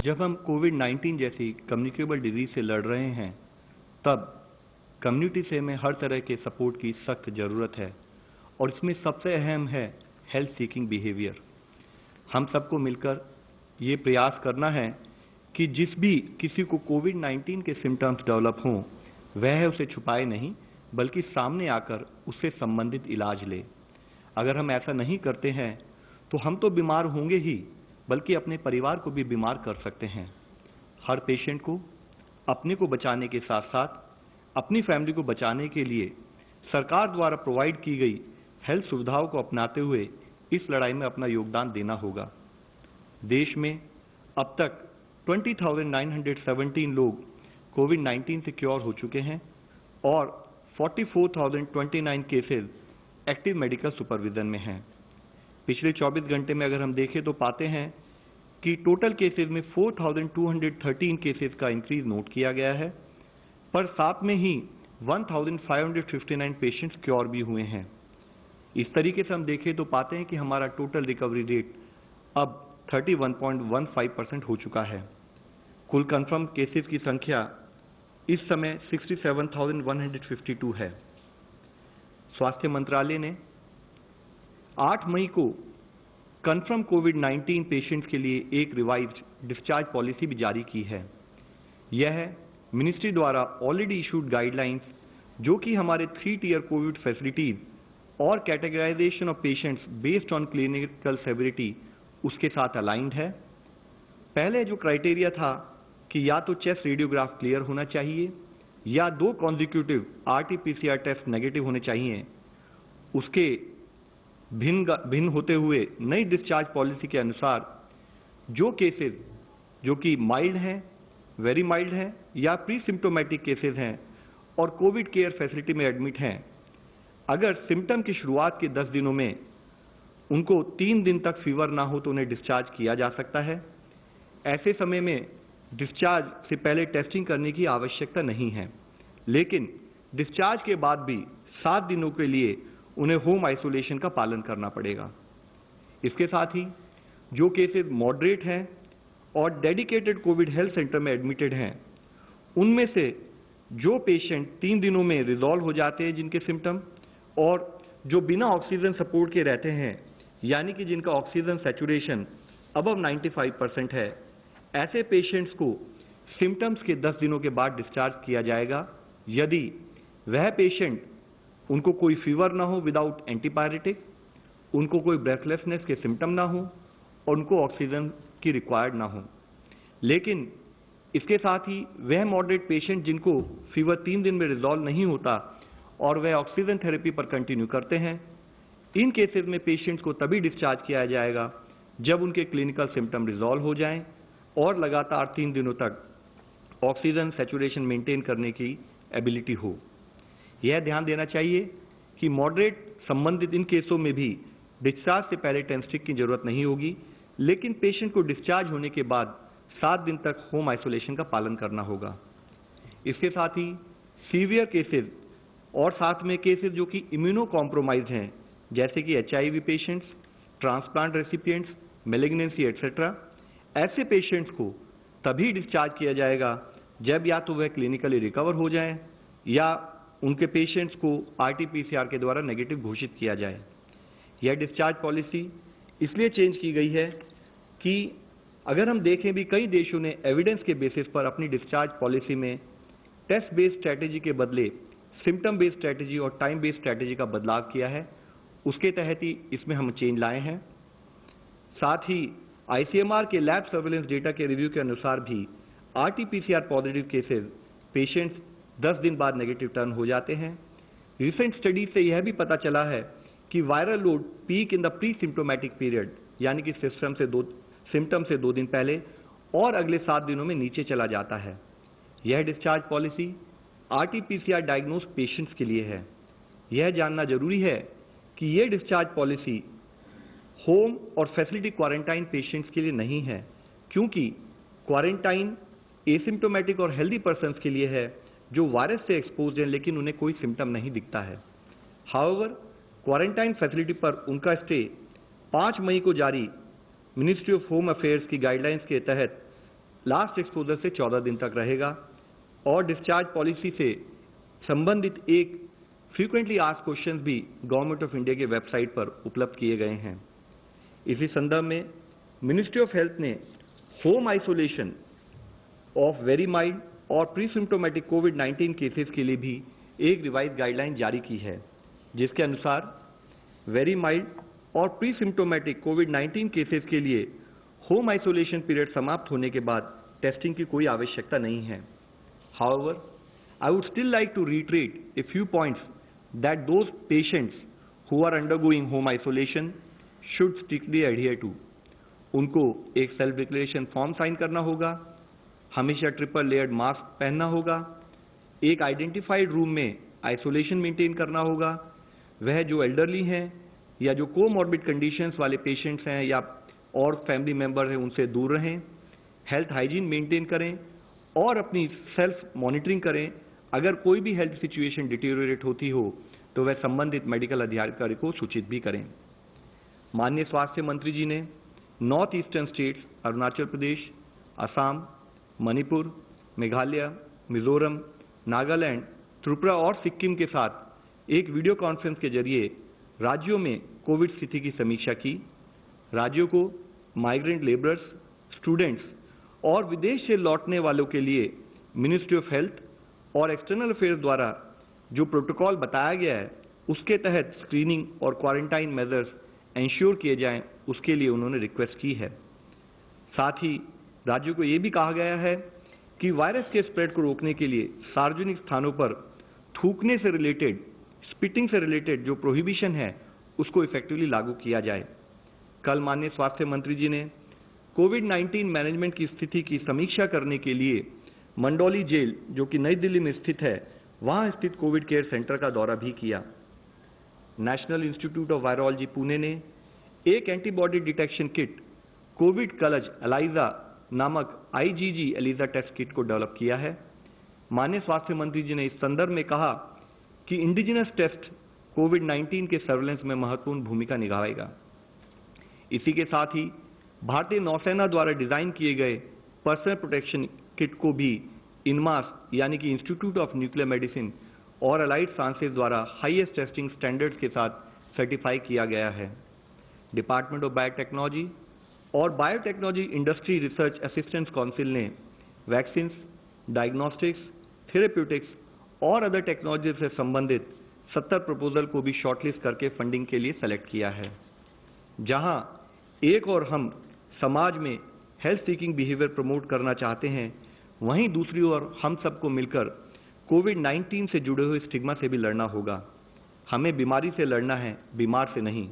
जब हम कोविड-19 जैसी कम्युनिकेबल डिजीज से लड़ रहे हैं, तब कम्युनिटी से हमें हर तरह के सपोर्ट की सख्त ज़रूरत है और इसमें सबसे अहम है हेल्थ सीकिंग बिहेवियर। हम सबको मिलकर ये प्रयास करना है कि जिस भी किसी को कोविड-19 के सिम्टम्स डेवलप हों, वह उसे छुपाए नहीं, बल्कि सामने आकर उससे संबंधित इलाज ले। अगर हम ऐसा नहीं करते हैं, तो हम तो बीमार होंगे ही, बल्कि अपने परिवार को भी बीमार कर सकते हैं। हर पेशेंट को अपने को बचाने के साथ साथ अपनी फैमिली को बचाने के लिए सरकार द्वारा प्रोवाइड की गई हेल्थ सुविधाओं को अपनाते हुए इस लड़ाई में अपना योगदान देना होगा। देश में अब तक 20,917 लोग कोविड-19 से क्योर हो चुके हैं और 44,029 केसेस एक्टिव मेडिकल सुपरविजन में हैं। पिछले 24 घंटे में अगर हम देखें तो पाते हैं कि टोटल केसेस में 4,213 केसेस का इंक्रीज नोट किया गया है, पर साथ में ही 1,559 पेशेंट्स क्योर भी हुए हैं। इस तरीके से हम देखें तो पाते हैं कि हमारा टोटल रिकवरी रेट अब 31.15% हो चुका है। कुल कंफर्म केसेस की संख्या इस समय 67,152 है। स्वास्थ्य मंत्रालय ने 8 मई को कंफर्म कोविड-19 पेशेंट्स के लिए एक रिवाइज्ड डिस्चार्ज पॉलिसी भी जारी की है। यह मिनिस्ट्री द्वारा ऑलरेडी इशूड गाइडलाइंस, जो कि हमारे 3 टियर कोविड फैसिलिटीज और categorisation of patients based on clinical severity, उसके साथ अलाइंड है। पहले जो क्राइटेरिया था कि या तो चेस्ट रेडियोग्राफ क्लियर होना चाहिए या 2 कॉन्जिक्यूटिव RT-PCR टेस्ट नेगेटिव होने चाहिए, उसके भिन्न होते हुए नई डिस्चार्ज पॉलिसी के अनुसार जो केसेस जो कि माइल्ड हैं, वेरी माइल्ड हैं या प्री सिम्टोमेटिक केसेस हैं और कोविड केयर फैसिलिटी में एडमिट हैं, अगर सिम्टम की शुरुआत के 10 दिनों में उनको 3 दिन तक फीवर ना हो तो उन्हें डिस्चार्ज किया जा सकता है। ऐसे समय में डिस्चार्ज से पहले टेस्टिंग करने की आवश्यकता नहीं है, लेकिन डिस्चार्ज के बाद भी 7 दिनों के लिए उन्हें होम आइसोलेशन का पालन करना पड़ेगा। इसके साथ ही जो केसेस मॉडरेट हैं और डेडिकेटेड कोविड हेल्थ सेंटर में एडमिटेड हैं, उनमें से जो पेशेंट 3 दिनों में रिजॉल्व हो जाते हैं जिनके सिम्टम, और जो बिना ऑक्सीजन सपोर्ट के रहते हैं, यानी कि जिनका ऑक्सीजन सैचुरेशन अबव 95% है, ऐसे पेशेंट्स को सिम्टम्स के 10 दिनों के बाद डिस्चार्ज किया जाएगा यदि वह पेशेंट उनको कोई फीवर ना हो विदाउट एंटीपायरेटिक, उनको कोई ब्रेथलेसनेस के सिम्टम ना हो और उनको ऑक्सीजन की रिक्वायर्ड ना हो। लेकिन इसके साथ ही वह मॉडरेट पेशेंट जिनको फीवर 3 दिन में रिजॉल्व नहीं होता और वह ऑक्सीजन थेरेपी पर कंटिन्यू करते हैं, इन केसेस में पेशेंट्स को तभी डिस्चार्ज किया जाएगा जब उनके क्लिनिकल सिम्टम रिजॉल्व हो जाएं और लगातार 3 दिनों तक ऑक्सीजन सैचुरेशन मेंटेन करने की एबिलिटी हो। यह ध्यान देना चाहिए कि मॉडरेट संबंधित इन केसों में भी डिस्चार्ज से पहले टेस्टिंग की जरूरत नहीं होगी, लेकिन पेशेंट को डिस्चार्ज होने के बाद 7 दिन तक होम आइसोलेशन का पालन करना होगा। इसके साथ ही सीवियर केसेस और साथ में केसेस जो कि इम्यूनो कॉम्प्रोमाइज हैं, जैसे कि HIV patients, transplant recipients, malignancy etcetera, ऐसे पेशेंट्स को तभी डिस्चार्ज किया जाएगा जब या तो वह क्लिनिकली रिकवर हो जाएं या उनके पेशेंट्स को RT-PCR के द्वारा नेगेटिव घोषित किया जाए। यह डिस्चार्ज पॉलिसी इसलिए चेंज की गई है कि अगर हम देखें भी कई देशों ने एविडेंस के बेसिस पर अपनी डिस्चार्ज पॉलिसी में टेस्ट बेस्ड स्ट्रैटेजी के बदले सिम्टम बेस्ड स्ट्रैटेजी और टाइम बेस्ड स्ट्रैटेजी का बदलाव किया है। उसके तहत ही इसमें हम चेंज लाए हैं। साथ ही ICMR के लैब सर्वेलेंस डेटा के रिव्यू के अनुसार भी RT-PCR पॉजिटिव केसेस पेशेंट्स 10 दिन बाद नेगेटिव टर्न हो जाते हैं। रिसेंट स्टडीज से यह भी पता चला है कि viral load peak in the pre symptomatic period, यानी कि सिम्टम से 2 दिन पहले और अगले 7 दिनों में नीचे चला जाता है। यह discharge policy RT-PCR diagnose patients के लिए है। यह जानना जरूरी है कि यह डिस्चार्ज पॉलिसी होम और फैसिलिटी क्वारंटाइन पेशेंट्स के लिए नहीं है, क्योंकि क्वारंटाइन एसिम्टोमेटिक और हेल्दी पर्सन्स के लिए है जो वायरस से एक्सपोज हैं लेकिन उन्हें कोई सिम्टम नहीं दिखता है। हाउएवर, क्वारंटाइन फैसिलिटी पर उनका स्टे 5 मई को जारी मिनिस्ट्री ऑफ होम अफेयर्स की गाइडलाइंस के तहत लास्ट एक्सपोजर से 14 दिन तक रहेगा और डिस्चार्ज पॉलिसी से संबंधित एक फ्रीक्वेंटली आस्क्ड क्वेश्चंस भी गवर्नमेंट ऑफ इंडिया के वेबसाइट पर उपलब्ध किए गए हैं। इसी संदर्भ में मिनिस्ट्री ऑफ हेल्थ ने home isolation of very mild और प्री सिम्टोमेटिक कोविड-19 केसेस के लिए भी एक रिवाइज गाइडलाइन जारी की है, जिसके अनुसार वेरी माइल्ड और प्री सिम्टोमेटिक कोविड-19 केसेस के लिए होम आइसोलेशन पीरियड समाप्त होने के बाद टेस्टिंग की कोई आवश्यकता नहीं है। However, I would still like to reiterate a few points that those patients who are undergoing home isolation should strictly adhere to. उनको एक सेल्फ डिक्लेरेशन फॉर्म साइन करना होगा, हमेशा ट्रिपल लेयर्ड मास्क पहनना होगा, एक आइडेंटिफाइड रूम में isolation maintain करना होगा, वह जो एल्डरली हैं या जो कोमॉर्बिड कंडीशंस वाले पेशेंट्स हैं या और फैमिली मेंबर हैं उनसे दूर रहें, हेल्थ हाइजीन मेंटेन करें और अपनी सेल्फ मॉनिटरिंग करें। अगर कोई भी हेल्थ सिचुएशन डिटेरियोरेट होती हो तो वह संबंधित मेडिकल अधिकारी को सूचित भी करें। माननीय स्वास्थ्य मंत्री जी ने north eastern states Arunachal Pradesh, Assam, Manipur, Meghalaya, Mizoram, Nagaland, Tripura और सिक्किम के साथ एक वीडियो कॉन्फ्रेंस के जरिए राज्यों में कोविड स्थिति की समीक्षा की। राज्यों को माइग्रेंट लेबरर्स, स्टूडेंट्स और विदेश से लौटने वालों के लिए मिनिस्ट्री ऑफ हेल्थ और एक्सटर्नल अफेयर्स द्वारा जो प्रोटोकॉल बताया गया है उसके तहत स्क्रीनिंग और क्वारंटाइन मेजर्स इंश्योर किए जाएं, उसके लिए उन्होंने रिक्वेस्ट की है। साथ ही राज्यों को ये भी कहा गया है कि वायरस के स्प्रेड को रोकने के लिए सार्वजनिक स्थानों पर थूकने से रिलेटेड, स्पिटिंग से रिलेटेड जो प्रोहिबिशन है उसको इफेक्टिवली लागू किया जाए। कल माननीय स्वास्थ्य मंत्री जी ने कोविड-19 मैनेजमेंट की स्थिति की समीक्षा करने के लिए मंडौली जेल, जो कि नई दिल्ली में स्थित है, वहां स्थित कोविड केयर सेंटर का दौरा भी किया। National Institute of Virology Pune ने एक एंटीबॉडी डिटेक्शन किट कोविड कलज एलाइजा नामक IgG एलिजा टेस्ट किट को डेवलप किया है। माननीय स्वास्थ्य मंत्री जी ने इस संदर्भ में कहा कि इंडिजिनस टेस्ट कोविड-19 के सर्वेलेंस में महत्वपूर्ण भूमिका निभाएगा। इसी के साथ ही भारतीय नौसेना द्वारा डिजाइन किए गए पर्सनल प्रोटेक्शन किट को भी इनमास यानी कि इंस्टीट्यूट ऑफ न्यूक्लियर मेडिसिन और अलाइड साइंसेज द्वारा हाईएस्ट टेस्टिंग स्टैंडर्ड्स के साथ सर्टिफाई किया गया है। डिपार्टमेंट ऑफ बायोटेक्नोलॉजी और biotechnology industry research assistance council ने वैक्सीन्स, डायग्नोस्टिक्स, थेरेप्यूटिक्स और अदर टेक्नोलॉजी से संबंधित 70 प्रपोजल को भी शॉर्टलिस्ट करके फंडिंग के लिए सेलेक्ट किया है। जहां एक और हम समाज में हेल्थ सीकिंग बिहेवियर प्रमोट करना चाहते हैं, वहीं दूसरी ओर हम सबको मिलकर कोविड-19 से जुड़े हुए स्टिग्मा से भी लड़ना होगा। हमें बीमारी से लड़ना है, बीमार से नहीं।